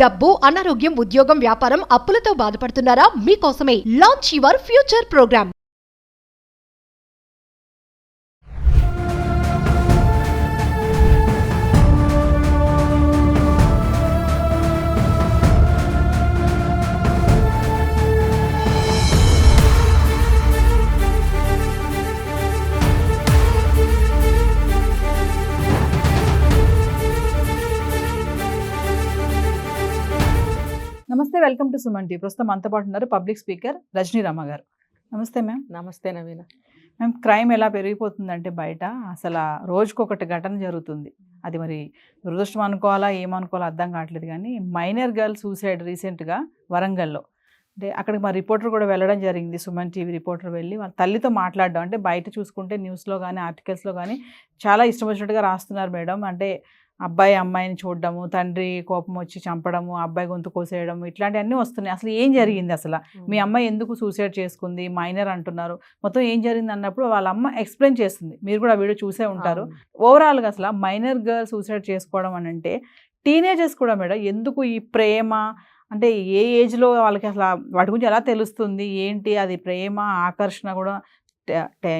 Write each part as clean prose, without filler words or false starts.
డబ్బు, అనారోగ్యం, ఉద్యోగం, వ్యాపారం, అప్పులతో బాధపడుతున్నారా? మీకోసమే లాంచ్ యువర్ ఫ్యూచర్ ప్రోగ్రామ్. నమస్తే, వెల్కమ్ టు సుమన్ టీ. ప్రస్తుతం మనతో పాటు ఉన్నారు పబ్లిక్ స్పీకర్ రజనీ రామ గారు. నమస్తే మ్యామ్. నమస్తే నవీన. మ్యామ్, క్రైమ్ ఎలా పెరిగిపోతుందంటే బయట అసలు రోజుకొకటి ఘటన జరుగుతుంది. అది మరి దురదృష్టం అనుకోవాలా ఏమనుకోవాలో అర్థం కావట్లేదు. కానీ మైనర్ గర్ల్ సూసైడ్ రీసెంట్గా వరంగల్లో, అంటే అక్కడికి మా రిపోర్టర్ కూడా వెళ్ళడం జరిగింది. సుమన్ టీవీ రిపోర్టర్ వెళ్ళి వాళ్ళ తల్లితో మాట్లాడడం, అంటే బయట చూసుకుంటే న్యూస్లో కానీ ఆర్టికల్స్లో కానీ చాలా ఇష్టం వచ్చినట్టుగా రాస్తున్నారు మేడం. అంటే అబ్బాయి అమ్మాయిని చూడడము, తండ్రి కోపం వచ్చి చంపడము, అబ్బాయి గొంతు కోసేయడం, ఇట్లాంటివన్నీ వస్తున్నాయి. అసలు ఏం జరిగింది? అసలు మీ అమ్మాయి ఎందుకు సూసైడ్ చేసుకుంది? మైనర్ అంటున్నారు. మొత్తం ఏం జరిగింది అన్నప్పుడు వాళ్ళ అమ్మ ఎక్స్ప్లెయిన్ చేస్తుంది. మీరు కూడా ఆ వీడియో చూసే ఉంటారు. ఓవరాల్గా అసలు మైనర్ గర్ల్ సూసైడ్ చేసుకోవడం అని అంటే టీనేజర్స్ కూడా మేడం ఎందుకు ఈ ప్రేమ, అంటే ఏ ఏజ్లో వాళ్ళకి అసలు వాటి గురించి ఎలా తెలుస్తుంది ఏంటి? అది ప్రేమ ఆకర్షణ కూడా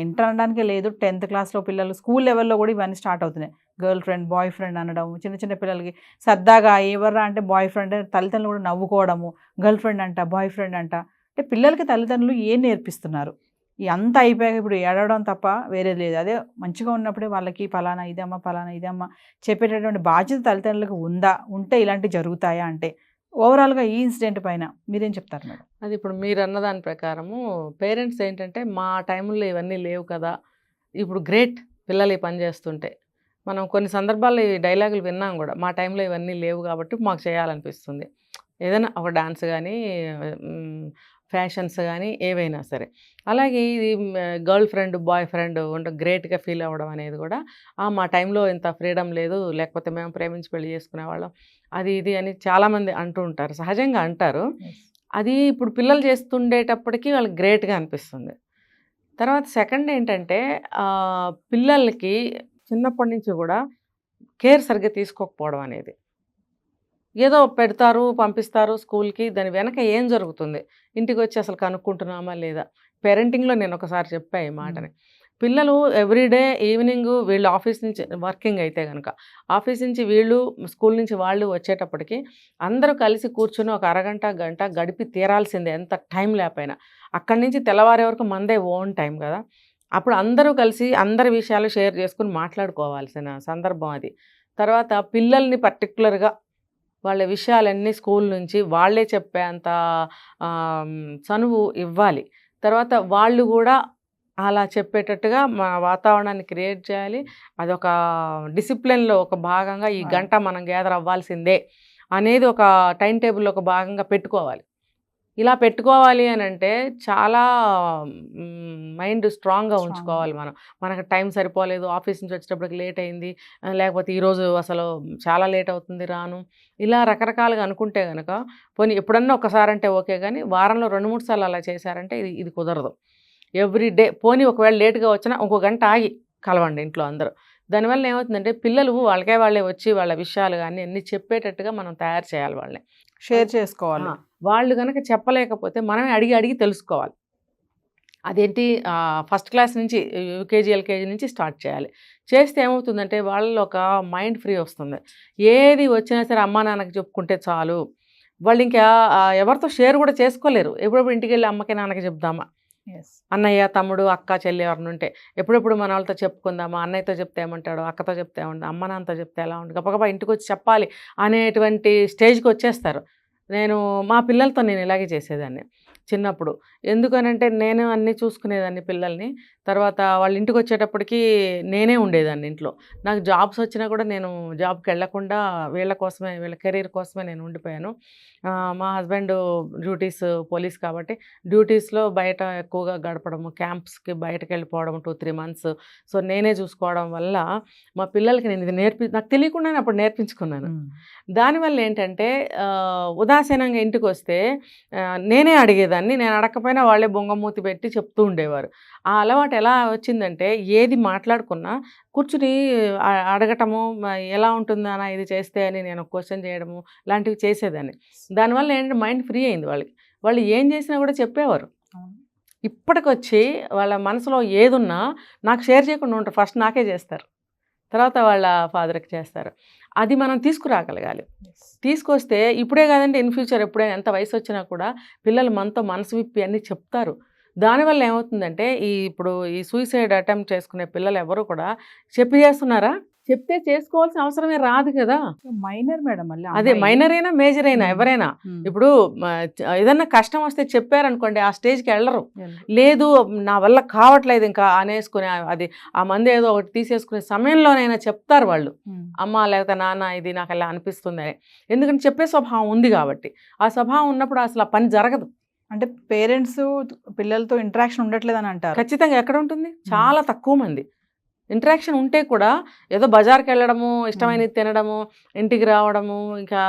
ఇంటర్ అనడానికే లేదు, 10th క్లాస్లో పిల్లలు స్కూల్ లెవెల్లో కూడా ఇవన్నీ స్టార్ట్ అవుతున్నాయి. గర్ల్ ఫ్రెండ్, బాయ్ ఫ్రెండ్ అనడం, చిన్న చిన్న పిల్లలకి సరదాగా ఎవర్రా అంటే బాయ్ ఫ్రెండ్, తల్లిదండ్రులు కూడా నవ్వుకోవడము, గర్ల్ ఫ్రెండ్ అంట, బాయ్ ఫ్రెండ్ అంట. అంటే పిల్లలకి తల్లిదండ్రులు ఏం నేర్పిస్తున్నారు? ఈ అంతా అయిపోయాక ఇప్పుడు ఏడవడం తప్ప వేరే లేదు. అదే మంచిగా ఉన్నప్పుడే వాళ్ళకి ఫలానా ఇదమ్మా ఫలానా ఇదమ్మా చెప్పేటటువంటి బాధ్యత తల్లిదండ్రులకు ఉందా? ఉంటే ఇలాంటివి జరుగుతాయా? అంటే ఓవరాల్గా ఈ ఇన్సిడెంట్ పైన మీరేం చెప్తారు మేడం? అది ఇప్పుడు మీరు అన్న దాని ప్రకారము పేరెంట్స్ ఏంటంటే మా టైంలో ఇవన్నీ లేవు కదా, ఇప్పుడు గ్రేట్ పిల్లలు ఈ పని చేస్తుంటే. మనం కొన్ని సందర్భాల్లో ఈ డైలాగులు విన్నాం కూడా, మా టైంలో ఇవన్నీ లేవు కాబట్టి మాకు చేయాలనిపిస్తుంది. ఏదైనా ఒక డాన్స్ కానీ ఫ్యాషన్స్ కానీ ఏవైనా సరే. అలాగే ఇది గర్ల్ ఫ్రెండ్ బాయ్ ఫ్రెండ్ ఉంటే గ్రేట్గా ఫీల్ అవ్వడం అనేది కూడా మా టైంలో ఇంత ఫ్రీడమ్ లేదు, లేకపోతే మేము ప్రేమించి పెళ్లి చేసుకునేవాళ్ళం అది ఇది అని చాలామంది అంటూ ఉంటారు, సహజంగా అంటారు. అది ఇప్పుడు పిల్లలు చేస్తుండేటప్పటికీ వాళ్ళకి గ్రేట్గా అనిపిస్తుంది. తర్వాత సెకండ్ ఏంటంటే పిల్లలకి చిన్నప్పటి నుంచి కూడా కేర్ సరిగ్గా తీసుకోకపోవడం అనేది. ఏదో పెడతారు, పంపిస్తారు స్కూల్కి, దాని వెనక ఏం జరుగుతుంది ఇంటికి వచ్చి అసలు కనుక్కుంటున్నామా లేదా? పేరెంటింగ్లో నేను ఒకసారి చెప్పా ఈ మాటని. పిల్లలు ఎవ్రీడే ఈవినింగ్ వీళ్ళు ఆఫీస్ నుంచి వర్కింగ్ అయితే కనుక ఆఫీస్ నుంచి వీళ్ళు స్కూల్ నుంచి వాళ్ళు వచ్చేటప్పటికి అందరూ కలిసి కూర్చుని ఒక అరగంట గంట గడిపి తీరాల్సిందే, ఎంత టైం లేకపోయినా. అక్కడి నుంచి తెల్లవారే వరకు మందే ఓన్ టైం కదా, అప్పుడు అందరూ కలిసి అందరి విషయాలు షేర్ చేసుకుని మాట్లాడుకోవాల్సిన సందర్భం అది. తర్వాత పిల్లల్ని పర్టికులర్గా వాళ్ళ విషయాలన్నీ స్కూల్ నుంచి వాళ్ళే చెప్పేంత చనువు ఇవ్వాలి. తర్వాత వాళ్ళు కూడా అలా చెప్పేటట్టుగా మా వాతావరణాన్ని క్రియేట్ చేయాలి. అదొక డిసిప్లిన్లో ఒక భాగంగా ఈ గంట మనం గ్యాదర్ అవ్వాల్సిందే అనేది ఒక టైం టేబుల్లో ఒక భాగంగా పెట్టుకోవాలి. ఇలా పెట్టుకోవాలి అని అంటే చాలా మైండ్ స్ట్రాంగ్గా ఉంచుకోవాలి. మనకు టైం సరిపోలేదు, ఆఫీస్ నుంచి వచ్చేటప్పటికి లేట్ అయింది, లేకపోతే ఈరోజు అసలు చాలా లేట్ అవుతుంది రాను, ఇలా రకరకాలుగా అనుకుంటే కనుక పోనీ ఎప్పుడన్నా ఒకసారి అంటే ఓకే, కానీ వారంలో 2-3 సార్లు అలా చేశారంటే ఇది కుదరదు. ఎవ్రీడే పోనీ ఒకవేళ లేట్గా వచ్చినా ఇంకో గంట ఆగి కలవండి ఇంట్లో అందరూ. దానివల్ల ఏమవుతుందంటే పిల్లలు వాళ్ళే వచ్చి వాళ్ళ విషయాలు కానీ అన్నీ చెప్పేటట్టుగా మనం తయారు చేయాలి, వాళ్ళని షేర్ చేసుకోవాలి. వాళ్ళు కనుక చెప్పలేకపోతే మనమే అడిగి తెలుసుకోవాలి. అదేంటి ఫస్ట్ క్లాస్ నుంచి యూకేజీ ఎల్కేజీ నుంచి స్టార్ట్ చేయాలి. చేస్తే ఏమవుతుందంటే వాళ్ళలో ఒక మైండ్ ఫ్రీ వస్తుంది. ఏది వచ్చినా సరే అమ్మా నాన్నకి చెప్పుకుంటే చాలు, వాళ్ళు ఇంకా ఎవరితో షేర్ కూడా చేసుకోలేరు. ఎప్పుడెప్పుడు ఇంటికి వెళ్ళి అమ్మకి నాన్నకి చెప్దామా, అన్నయ్య తమ్ముడు అక్క చెల్లి ఎవరిని ఉంటే ఎప్పుడెప్పుడు మన వాళ్ళతో చెప్పుకుందామా, అన్నయ్యతో చెప్తే ఏమంటాడు, అక్కతో చెప్తే ఏమంటాడు, అమ్మ నాన్నతో చెప్తే ఎలా ఉంటుంది, గబగబా ఇంటికి వచ్చి చెప్పాలి అనేటువంటి స్టేజ్కి వచ్చేస్తారు. మా పిల్లలతో నేను ఇలాగే చేసేదాన్ని చిన్నప్పుడు. ఎందుకనంటే నేను అన్నీ చూసుకునేదాన్ని పిల్లల్ని. తర్వాత వాళ్ళ ఇంటికి వచ్చేటప్పటికి నేనే ఉండేదాన్ని ఇంట్లో. నాకు జాబ్స్ వచ్చినా కూడా నేను జాబ్కి వెళ్ళకుండా వీళ్ళ కోసమే, వీళ్ళ కెరీర్ కోసమే నేను ఉండిపోయాను. మా హస్బెండ్ డ్యూటీస్ పోలీస్ కాబట్టి డ్యూటీస్లో బయట ఎక్కువగా గడపడము, క్యాంప్స్కి బయటకు వెళ్ళిపోవడం 2-3 months. సో నేనే చూసుకోవడం వల్ల మా పిల్లలకి నేను ఇది నాకు తెలియకుండానే అప్పుడు నేర్పించుకున్నాను. దానివల్ల ఏంటంటే ఉదాసీనంగా ఇంటికి వస్తే నేనే అడిగేదాన్ని, అడిగేదాన్ని, నేను అడగకపోయినా వాళ్ళే బొంగమూతి పెట్టి చెప్తూ ఉండేవారు. ఆ అలవాటు ఎలా వచ్చిందంటే ఏది మాట్లాడుకున్నా కూర్చుని అడగటము, ఎలా ఉంటుంది నాన్న ఇది చేస్తే అని నేను క్వశ్చన్ చేయడము లాంటివి చేసేదాన్ని. దానివల్ల ఏంటంటే మైండ్ ఫ్రీ అయింది వాళ్ళకి. వాళ్ళు ఏం చేసినా కూడా చెప్పేవారు. ఇప్పటికొచ్చి వాళ్ళ మనసులో ఏదున్నా నాకు షేర్ చేయకుండా ఉంటారు. ఫస్ట్ నాకే చేస్తారు, తర్వాత వాళ్ళ ఫాదర్కి చేస్తారు. అది మనం తీసుకురాగలగాలి. తీసుకొస్తే ఇప్పుడే కాదండి, ఇన్ ఫ్యూచర్ ఎప్పుడైనా ఎంత వయసు వచ్చినా కూడా పిల్లలు మనతో మనసు విప్పి అన్నీ చెప్తారు. దానివల్ల ఏమవుతుందంటే ఇప్పుడు ఈ సూసైడ్ అటెంప్ట్ చేసుకునే పిల్లలు ఎవరు కూడా చెప్పి చేస్తున్నారా? చెప్తే చేసుకోవాల్సిన అవసరమే రాదు కదా. మైనర్ మేడం మళ్ళీ అదే మైనర్ అయినా మేజర్ అయినా ఎవరైనా ఇప్పుడు ఏదన్నా కష్టం వస్తే చెప్పారనుకోండి ఆ స్టేజ్కి వెళ్ళరు. లేదు నా వల్ల కావట్లేదు ఇంకా అనేసుకుని అది ఆ మంది ఏదో ఒకటి తీసేసుకునే సమయంలోనైనా చెప్తారు వాళ్ళు, అమ్మ లేకపోతే నాన్న ఇది నాకు అలా అనిపిస్తుంది అని. ఎందుకంటే చెప్పే స్వభావం ఉంది కాబట్టి. ఆ స్వభావం ఉన్నప్పుడు అసలు ఆ పని జరగదు. అంటే పేరెంట్స్ పిల్లలతో ఇంటరాక్షన్ ఉండట్లేదు అని అంటారు. ఖచ్చితంగా ఎక్కడ ఉంటుంది? చాలా తక్కువ మంది. ఇంటరాక్షన్ ఉంటే కూడా ఏదో బజార్కి వెళ్ళడము, ఇష్టమైనది తినడము, ఇంటికి రావడము, ఇంకా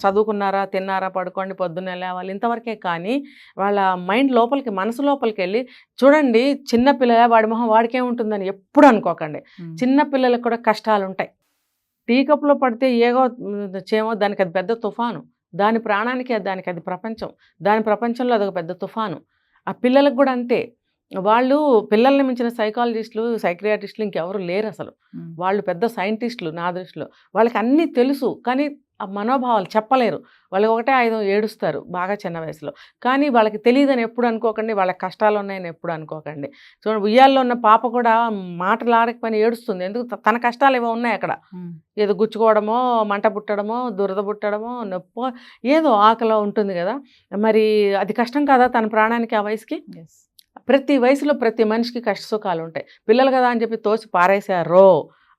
చదువుకున్నారా, తిన్నారా, పడుకోండి, పొద్దున్నే లేవాలి, ఇంతవరకే. కానీ వాళ్ళ మైండ్ లోపలికి, మనసు లోపలికి వెళ్ళి చూడండి, చిన్నపిల్లల వాడి మొహం వాడికే ఉంటుందని ఎప్పుడు అనుకోకండి. చిన్నపిల్లలకు కూడా కష్టాలు ఉంటాయి. టీ కప్లో పడితే ఏగో చేమో దానికి అది పెద్ద తుఫాను, దాని ప్రాణానికి దానికి అది ప్రపంచం, దాని ప్రపంచంలో అదొక పెద్ద తుఫాను. ఆ పిల్లలకు కూడా అంతే. వాళ్ళు పిల్లల్ని మించిన సైకాలజిస్టులు, సైక్రియాటిస్టులు ఇంకెవరు లేరు అసలు. వాళ్ళు పెద్ద సైంటిస్టులు నా దృష్టిలో. వాళ్ళకి అన్నీ తెలుసు, కానీ ఆ మనోభావాలు చెప్పలేరు. వాళ్ళకి ఒకటే ఆయుధం, ఏడుస్తారు బాగా చిన్న వయసులో. కానీ వాళ్ళకి తెలియదని ఎప్పుడు అనుకోకండి, వాళ్ళకి కష్టాలు ఉన్నాయని ఎప్పుడు అనుకోకండి. చూడండి, ఉయ్యాల్లో ఉన్న పాప కూడా మాటలాడకపోయినా ఏడుస్తుంది. ఎందుకు? తన కష్టాలు ఏవో ఉన్నాయి అక్కడ. ఏదో గుచ్చుకోవడమో, మంట పుట్టడమో, దురద పుట్టడమో, నొప్పో, ఏదో ఆకలో ఉంటుంది కదా. మరి అది కష్టం కాదా తన ప్రాణానికి ఆ వయసుకి? ప్రతి వయసులో ప్రతి మనిషికి కష్ట సుఖాలు ఉంటాయి. పిల్లలు కదా అని చెప్పి తోసి పారేశారో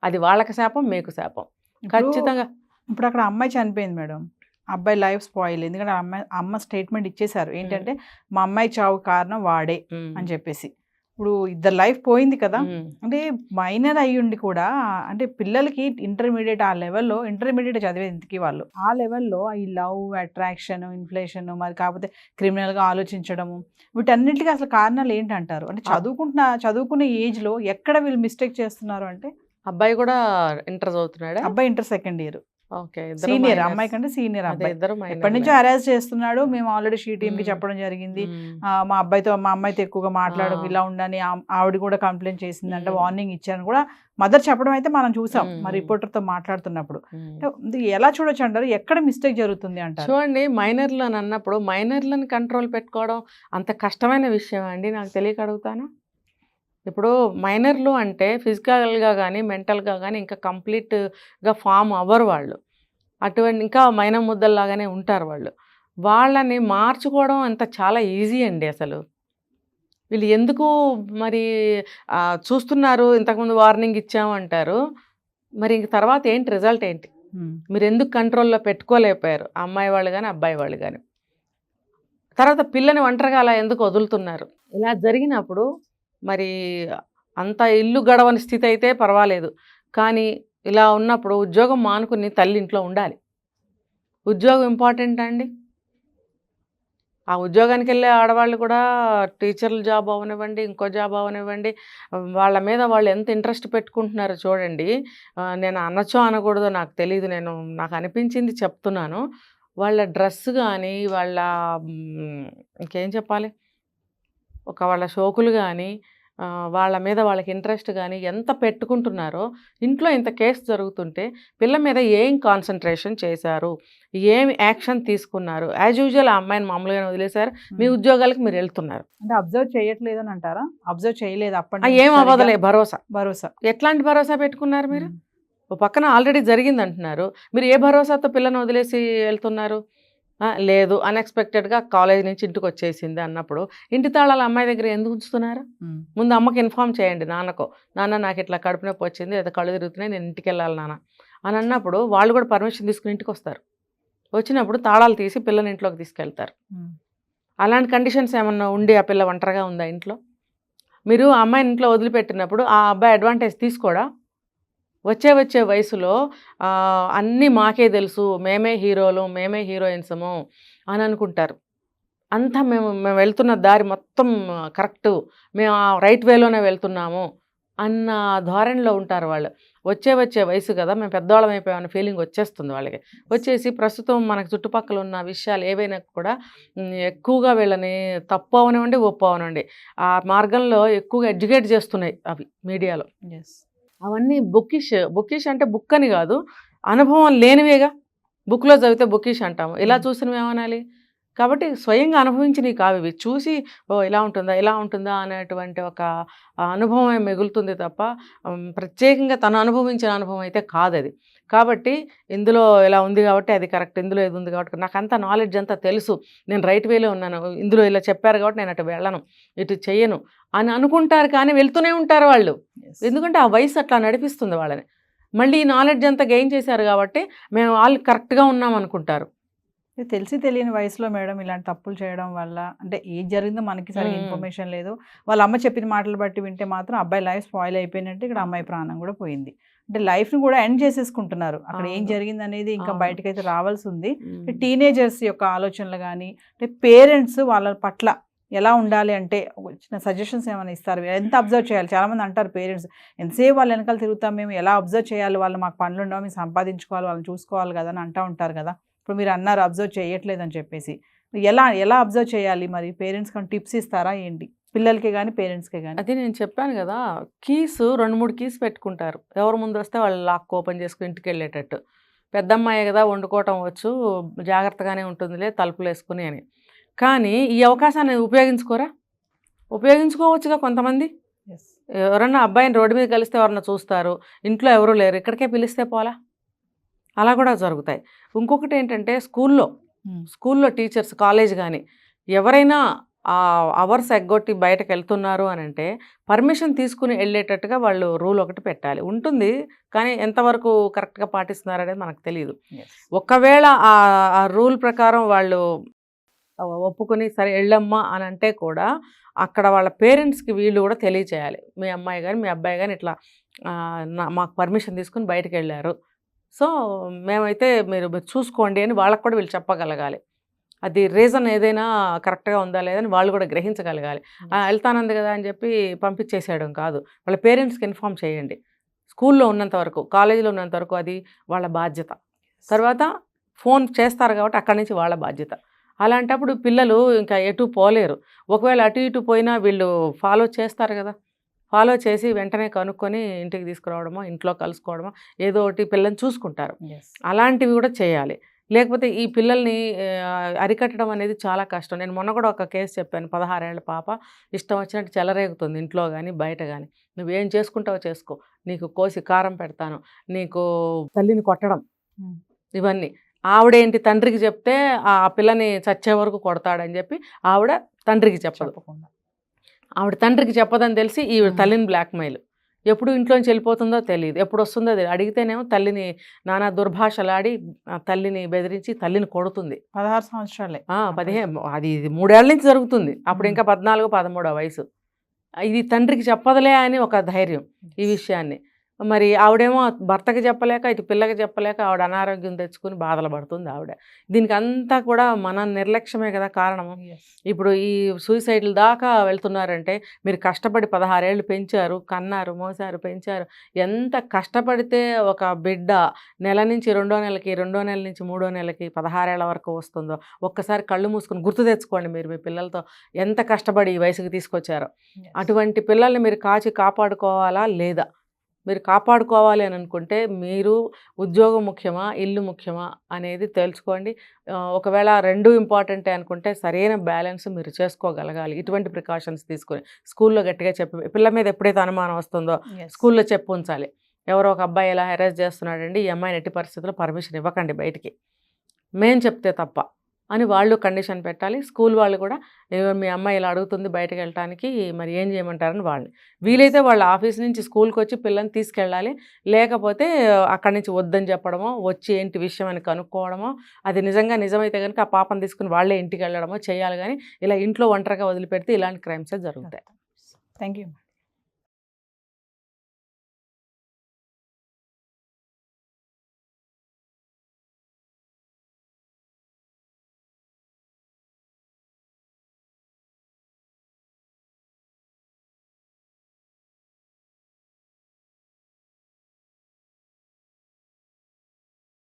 అది వాళ్ళకి శాపం, మీకు శాపం ఖచ్చితంగా. ఇప్పుడు అక్కడ అమ్మాయి చనిపోయింది మేడం, అబ్బాయి లైఫ్ స్పాయిల్. ఎందుకంటే అమ్మ స్టేట్మెంట్ ఇచ్చేశారు ఏంటంటే మా అమ్మాయి చావు కారణం వాడే అని చెప్పేసి. ఇప్పుడు ఇద్దరు లైఫ్ పోయింది కదా. అంటే మైనర్ అయ్యుండి కూడా అంటే పిల్లలకి ఇంటర్మీడియట్ ఆ లెవెల్లో, ఇంటర్మీడియట్ చదివేందుకు వాళ్ళు ఆ లెవెల్లో ఈ లవ్, అట్రాక్షన్, ఇన్ఫ్లేషన్, మరి కాకపోతే క్రిమినల్గా ఆలోచించడము, వీటన్నిటికీ అసలు కారణాలు ఏంటంటారు? అంటే చదువుకునే ఏజ్లో ఎక్కడ వీళ్ళు మిస్టేక్ చేస్తున్నారు అంటే? అబ్బాయి కూడా ఇంటర్ చదువుతున్నాడు. అబ్బాయి inter second year, okay, senior, అమ్మాయి కంటే సీనియర్ అబ్బాయి. ఎప్పటి నుంచో హరాస్ చేస్తున్నాడు. మేము ఆల్రెడీ షీ టీమ్ కి చెప్పడం జరిగింది, మా అమ్మాయితో ఎక్కువగా మాట్లాడడం, ఇలా ఉండని ఆవిడ కూడా కంప్లైంట్ చేసిందంటే, వార్నింగ్ ఇచ్చాను కూడా మదర్ చెప్పడం అయితే మనం చూసాం మా రిపోర్టర్తో మాట్లాడుతున్నప్పుడు. ఎలా చూడొచ్చు అంటారు? ఎక్కడ మిస్టేక్ జరుగుతుంది అంటారు? చూడండి, మైనర్లు అని అన్నప్పుడు మైనర్లను కంట్రోల్ పెట్టుకోవడం అంత కష్టమైన విషయం అండి? నాకు తెలియక అడుగుతాను. ఇప్పుడు మైనర్లు అంటే ఫిజికల్గా కానీ మెంటల్గా కానీ ఇంకా కంప్లీట్గా ఫామ్ అవ్వరు వాళ్ళు. అటువంటి ఇంకా మైనం ముద్దల్లాగానే ఉంటారు వాళ్ళు. వాళ్ళని మార్చుకోవడం అంత చాలా ఈజీ అండి. అసలు వీళ్ళు ఎందుకు మరి చూస్తున్నారు, ఇంతకుముందు వార్నింగ్ ఇచ్చామంటారు, మరి ఇంక తర్వాత ఏంటి రిజల్ట్ ఏంటి? మీరు ఎందుకు కంట్రోల్లో పెట్టుకోలేకపోయారు, అమ్మాయి వాళ్ళు కానీ అబ్బాయి వాళ్ళు కానీ? తర్వాత పిల్లని ఒంటరిగా అలా ఎందుకు వదులుతున్నారు? ఇలా జరిగినప్పుడు మరి అంత ఇల్లు గడవని స్థితి అయితే పర్వాలేదు, కానీ ఇలా ఉన్నప్పుడు ఉద్యోగం మానుకుని తల్లి ఇంట్లో ఉండాలి. ఉద్యోగం ఇంపార్టెంట్ అండి. ఆ ఉద్యోగానికి వెళ్ళే ఆడవాళ్ళు కూడా టీచర్ల జాబ్ అవనివ్వండి, ఇంకో జాబ్ అవనివ్వండి, వాళ్ళ మీద వాళ్ళు ఎంత ఇంట్రెస్ట్ పెట్టుకుంటున్నారో చూడండి. నేను అనొచ్చో అనకూడదో నాకు తెలియదు, నాకు అనిపించింది చెప్తున్నాను. వాళ్ళ డ్రెస్ కానీ, వాళ్ళ ఇంకేం చెప్పాలి, వాళ్ళ షోకులు కానీ, వాళ్ళ మీద వాళ్ళకి ఇంట్రెస్ట్ కానీ ఎంత పెట్టుకుంటున్నారో. ఇంట్లో ఇంత కేసు జరుగుతుంటే పిల్ల మీద ఏం కాన్సన్ట్రేషన్ చేశారు, ఏమి యాక్షన్ తీసుకున్నారు? యాజ్ యూజువల్ ఆ అమ్మాయిని మామూలుగానే వదిలేశారు, మీ ఉద్యోగాలకు మీరు వెళ్తున్నారు. అంటే అబ్జర్వ్ చేయట్లేదు అని అంటారా? అబ్జర్వ్ చేయలేదు అప్పటి ఏం అవ్వదులే, భరోసా ఎట్లాంటి భరోసా పెట్టుకున్నారు మీరు? ఓ పక్కన ఆల్రెడీ జరిగింది అంటున్నారు, మీరు ఏ భరోసాతో పిల్లని వదిలేసి వెళ్తున్నారు? లేదు, అన్ఎక్స్పెక్టెడ్గా కాలేజ్ నుంచి ఇంటికి వచ్చేసింది అన్నప్పుడు ఇంటి తాళాలు అమ్మాయి దగ్గర ఎందుకు ఉంచుతున్నారు? ముందు అమ్మకి ఇన్ఫామ్ చేయండి, నాన్నకో, నాన్న నాకు ఇట్లా కడుపు నొప్పి వచ్చింది, లేదా కళ్ళు తిరుగుతున్నాయి, నేను ఇంటికి వెళ్ళాలి నాన్న అని అన్నప్పుడు వాళ్ళు కూడా పర్మిషన్ తీసుకుని ఇంటికి వస్తారు. వచ్చినప్పుడు తాళాలు తీసి పిల్లని ఇంట్లోకి తీసుకెళ్తారు. అలాంటి కండిషన్స్ ఏమన్నా ఉండి ఆ పిల్ల ఒంటరిగా ఉందా ఇంట్లో? మీరు ఆ అమ్మాయిని ఇంట్లో వదిలిపెట్టినప్పుడు ఆ అబ్బాయి అడ్వాంటేజ్ తీసుకోడా? వచ్చే వయసులో అన్నీ మాకే తెలుసు, మేమే హీరోలు, మేమే హీరోయిన్సము అని అనుకుంటారు. అంతా మేము వెళ్తున్న దారి మొత్తం కరెక్టు, మేము ఆ రైట్ వేలోనే వెళ్తున్నాము అన్న ధోరణిలో ఉంటారు వాళ్ళు. వచ్చే వయసు కదా, మేము పెద్దవాళ్ళం అయిపోయామన్న ఫీలింగ్ వచ్చేస్తుంది వాళ్ళకి. వచ్చేసి ప్రస్తుతం మనకు చుట్టుపక్కల ఉన్న విషయాలు ఏవైనా కూడా ఎక్కువగా వీళ్ళని తప్పు అవనివ్వండి, ఒప్పు అవనివ్వండి, ఆ మార్గంలో ఎక్కువగా ఎడ్యుకేట్ చేస్తున్నాయి అవి మీడియాలో. అవన్నీ బుక్కిష్ అంటే బుక్ అని కాదు, అనుభవం లేనివేగా. బుక్లో చదివితే బుక్కిష్ అంటాము, ఇలా చూసినవి ఏమనాలి? కాబట్టి స్వయంగా అనుభవించినవి కావు ఇవి. చూసి ఇలా ఉంటుందా అనేటువంటి ఒక అనుభవమే మిగులుతుంది తప్ప ప్రత్యేకంగా తను అనుభవించిన అనుభవం అయితే కాదు అది. కాబట్టి ఇందులో ఇలా ఉంది కాబట్టి అది కరెక్ట్, ఇందులో ఇది ఉంది కాబట్టి నాకు అంత నాలెడ్జ్ అంతా తెలుసు, నేను రైట్ వేలో ఉన్నాను, ఇందులో ఇలా చెప్పారు కాబట్టి నేను అటు వెళ్ళను, ఇటు చెయ్యను అని అనుకుంటారు. కానీ వెళ్తూనే ఉంటారు వాళ్ళు, ఎందుకంటే ఆ వయసు అట్లా నడిపిస్తుంది వాళ్ళని. మళ్ళీ ఈ నాలెడ్జ్ అంతా గెయిన్ చేశారు కాబట్టి మేము వాళ్ళు కరెక్ట్గా ఉన్నాం అనుకుంటారు. తెలిసి తెలియని వయసులో మేడం ఇలాంటి తప్పులు చేయడం వల్ల, అంటే ఏం జరిగిందో మనకి సరిగ్గా ఇన్ఫర్మేషన్ లేదు, వాళ్ళ అమ్మ చెప్పిన మాటలు బట్టి వింటే మాత్రం అబ్బాయి లైఫ్ స్పాయిల్ అయిపోయినట్టు, ఇక్కడ అమ్మాయి ప్రాణం కూడా పోయింది. అంటే లైఫ్ని కూడా ఎండ్ చేసేసుకుంటున్నారు. అక్కడ ఏం జరిగింది అనేది ఇంకా బయటకైతే రావాల్సి ఉంది. టీనేజర్స్ యొక్క ఆలోచనలు కానీ, అంటే పేరెంట్స్ వాళ్ళ పట్ల ఎలా ఉండాలి అంటే చిన్న సజెషన్స్ ఏమైనా ఇస్తారు? ఎంత అబ్జర్వ్ చేయాలి? చాలామంది అంటారు పేరెంట్స్, ఎంతసేపు వాళ్ళ వెనకాల తిరుగుతాం మేము, ఎలా అబ్జర్వ్ చేయాలి, వాళ్ళు మాకు పనులు ఉండవు, మేము సంపాదించుకోవాలి, వాళ్ళని చూసుకోవాలి కదా అని అంటూ ఉంటారు కదా. ఇప్పుడు మీరు అన్నారు అబ్జర్వ్ చేయట్లేదని చెప్పేసి, ఎలా అబ్జర్వ్ చేయాలి మరి? పేరెంట్స్ కానీ టిప్స్ ఇస్తారా ఏంటి, పిల్లలకి కానీ పేరెంట్స్కి కానీ? అదే నేను చెప్పాను కదా, కీస్ 2-3 కీస్ పెట్టుకుంటారు, ఎవరు ముందు వస్తే వాళ్ళు లాక్ ఓపెన్ చేసుకుని ఇంటికి వెళ్ళేటట్టు. పెద్దమ్మాయి కదా, వండుకోవటం వచ్చు, జాగ్రత్తగానే ఉంటుందిలే తలుపులు వేసుకుని అని. కానీ ఈ అవకాశాన్ని ఉపయోగించుకోవచ్చుగా కొంతమంది. ఎవరన్నా అబ్బాయిని రోడ్డు మీద కలిస్తే ఎవరన్నా చూస్తారు, ఇంట్లో ఎవరూ లేరు, ఇక్కడికే పిలిస్తే పోలా, అలా కూడా జరుగుతాయి. ఇంకొకటి ఏంటంటే స్కూల్లో టీచర్స్, కాలేజ్ కానీ ఎవరైనా అవర్స్ ఎగ్గొట్టి బయటకు వెళ్తున్నారు అని అంటే పర్మిషన్ తీసుకుని వెళ్ళేటట్టుగా వాళ్ళు రూల్ ఒకటి పెట్టాలి. ఉంటుంది కానీ ఎంతవరకు కరెక్ట్గా పాటిస్తున్నారు అనేది మనకు తెలియదు. ఒకవేళ ఆ రూల్ ప్రకారం వాళ్ళు ఒప్పుకొని సరే వెళ్ళమ్మా అని అంటే కూడా అక్కడ వాళ్ళ పేరెంట్స్కి వీళ్ళు కూడా తెలియచేయాలి, మీ అమ్మాయి కానీ మీ అబ్బాయి కానీ ఇట్లా మాకు పర్మిషన్ తీసుకుని బయటకు వెళ్ళారు, సో మేమైతే మీరు చూసుకోండి అని వాళ్ళకు కూడా వీళ్ళు చెప్పగలగాలి. అది రీజన్ ఏదైనా కరెక్ట్గా ఉందా లేదని వాళ్ళు కూడా గ్రహించగలగాలి. వెళ్తానంది కదా అని చెప్పి పంపించేసేయడం కాదు, వాళ్ళ పేరెంట్స్కి ఇన్ఫామ్ చేయండి. స్కూల్లో ఉన్నంత వరకు, కాలేజీలో ఉన్నంత వరకు అది వాళ్ళ బాధ్యత. తర్వాత ఫోన్ చేస్తారు కాబట్టి అక్కడి నుంచి వాళ్ళ బాధ్యత. అలాంటప్పుడు పిల్లలు ఇంకా ఎటు పోలేరు. ఒకవేళ అటు ఇటు పోయినా వీళ్ళు ఫాలో చేస్తారు కదా, ఫాలో చేసి వెంటనే కనుక్కొని ఇంటికి తీసుకురావడమో, ఇంట్లో కలుసుకోవడమో, ఏదో ఒకటి పిల్లల్ని చూసుకుంటారు. అలాంటివి కూడా చేయాలి. లేకపోతే ఈ పిల్లల్ని అరికట్టడం అనేది చాలా కష్టం. నేను మొన్న కూడా ఒక కేసు చెప్పాను, 16 ఏళ్ల పాప ఇష్టం వచ్చినట్టు చెలరేగుతుంది ఇంట్లో కానీ బయట కానీ. నువ్వేం చేసుకుంటావో చేసుకో, నీకు కోసి కారం పెడతాను, నీకు తల్లిని కొట్టడం, ఇవన్నీ. ఆవిడేంటి తండ్రికి చెప్తే ఆ పిల్లని చచ్చే వరకు కొడతాడని చెప్పి ఆవిడ తండ్రికి చెప్పకుండా, ఆవిడ తండ్రికి చెప్పదని తెలిసి ఈ తల్లిని బ్లాక్మెయిల్. ఎప్పుడు ఇంట్లోంచి వెళ్ళిపోతుందో తెలియదు, ఎప్పుడు వస్తుందో తెలియదు. అడిగితేనేమో తల్లిని నానా దుర్భాషలాడి తల్లిని బెదిరించి తల్లిని కొడుతుంది. 16 సంవత్సరాలే, 15, అది 3 ఏళ్ల నుంచి జరుగుతుంది. అప్పుడు ఇంకా 14-13 వయసు. ఇది తండ్రికి చెప్పదులే అని ఒక ధైర్యం ఈ విషయాన్ని. మరి ఆవిడేమో భర్తకి చెప్పలేక, ఇటు పిల్లకి చెప్పలేక ఆవిడ అనారోగ్యం తెచ్చుకుని బాధలు పడుతుంది ఆవిడ. దీనికి అంతా కూడా మన నిర్లక్ష్యమే కదా కారణము. ఇప్పుడు ఈ సూసైడ్ల దాకా వెళ్తున్నారంటే మీరు కష్టపడి 16 ఏళ్ళు పెంచారు, కన్నారు, మోసారు, పెంచారు. ఎంత కష్టపడితే ఒక బిడ్డ నెల నుంచి 2వ నెలకి, 2వ నెల నుంచి 3వ నెలకి 16 ఏళ్ల వరకు వస్తుందో ఒక్కసారి కళ్ళు మూసుకుని గుర్తు తెచ్చుకోండి. మీరు మీ పిల్లలతో ఎంత కష్టపడి ఈ వయసుకి తీసుకొచ్చారో. అటువంటి పిల్లల్ని మీరు కాపాడుకోవాలా లేదా? మీరు కాపాడుకోవాలి అని అనుకుంటే మీరు ఉద్యోగం ముఖ్యమా, ఇల్లు ముఖ్యమా అనేది తెలుసుకోండి. ఒకవేళ 2 ఇంపార్టెంటే అనుకుంటే సరైన బ్యాలెన్స్ మీరు చేసుకోగలగాలి. ఇటువంటి ప్రికాషన్స్ తీసుకొని స్కూల్లో గట్టిగా చెప్పి, పిల్ల మీద ఎప్పుడైతే అనుమానం వస్తుందో స్కూల్లో చెప్పు ఉంచాలి. ఎవరో ఒక అబ్బాయి ఇలా హెరాస్ చేస్తున్నాడండి, ఈ అమ్మాయిని ఎట్టి పరిస్థితుల్లో పర్మిషన్ ఇవ్వకండి బయటికి, మేము చెప్తే తప్ప అని వాళ్ళు కండిషన్ పెట్టాలి. స్కూల్ వాళ్ళు కూడా మీ అమ్మాయి ఇలా అడుగుతుంది బయటకు వెళ్ళటానికి, మరి ఏం చేయమంటారని వాళ్ళని, వీలైతే వాళ్ళ ఆఫీస్ నుంచి స్కూల్కి వచ్చి పిల్లల్ని తీసుకెళ్ళాలి. లేకపోతే అక్కడి నుంచి వద్దని చెప్పడమో, వచ్చి ఏంటి విషయం అని కనుక్కోవడమో, అది నిజమైతే కనుక ఆ పాపను తీసుకుని వాళ్ళే ఇంటికి వెళ్ళడమో చేయాలి. కానీ ఇలా ఇంట్లో ఒంటరిగా వదిలిపెడితే ఇలాంటి క్రైమ్సే జరుగుతాయి. Thank you.